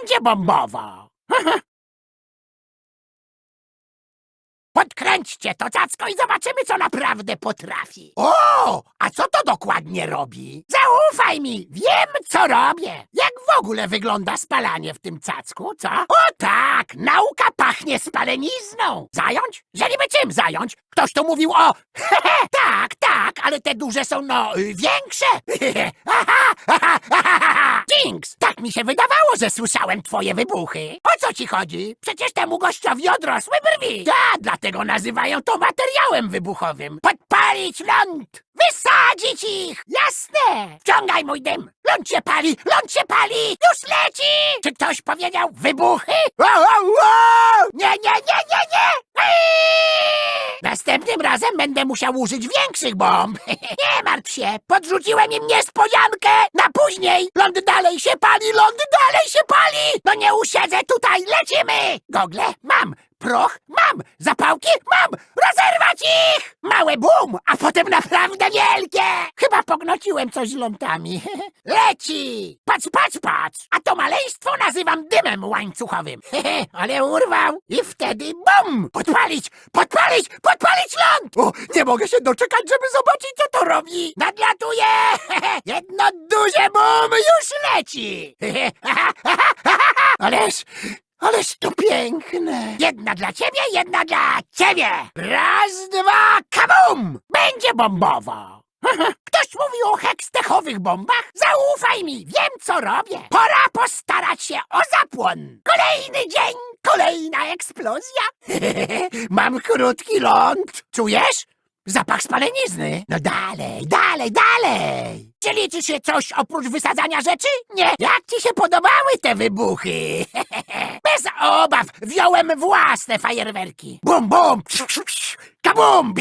Będzie bombowo. Podkręćcie to cacko i zobaczymy, co naprawdę potrafi. O, a co to dokładnie robi? Zaufaj mi, wiem, co robię. Jak w ogóle wygląda spalanie w tym cacku, co? O tak, nauka pachnie spalenizną. Zająć? Że niby czym zająć? Ktoś tu mówił o... tak, ale te duże są, większe. Jinx, tak mi się wydawało, że słyszałem twoje wybuchy. O co ci chodzi? Przecież temu gościowi odrosły brwi. Dlatego nazywają to materiałem wybuchowym. Podpalić ląd! Wysadzić ich! Jasne! Wciągaj mój dym! Ląd się pali! Ląd się pali! Już leci! Czy ktoś powiedział wybuchy? Nie! Następnym razem będę musiał użyć większych bomb. Nie martw się! Podrzuciłem im niespodziankę! Na później! Ląd dalej się pali! Ląd dalej się pali! No nie usiedzę tutaj! Lecimy! Gogle mam! Proch mam! Zapałki mam! Rozerwać ich! Małe bum, a potem naprawdę wielkie! Chyba pognociłem coś z lądami. Leci! Patrz! A to maleństwo nazywam dymem łańcuchowym. Ale urwał i wtedy bum! Podpalić ląd! O, nie mogę się doczekać, żeby zobaczyć, co to robi! Nadlatuje! Jedno duże bum już leci! Ależ to piękne! Jedna dla ciebie, jedna dla ciebie! Raz, dwa, kabum! Będzie bombowo! Ktoś mówił o hekstechowych bombach? Zaufaj mi, wiem co robię! Pora postarać się o zapłon! Kolejny dzień, kolejna eksplozja! Mam krótki ląd! Czujesz? Zapach spalenizny! No dalej! Czy liczy się coś oprócz wysadzania rzeczy? Nie! Jak ci się podobały te wybuchy? Bez obaw wziąłem własne fajerwerki! Bum, bum! Kabum!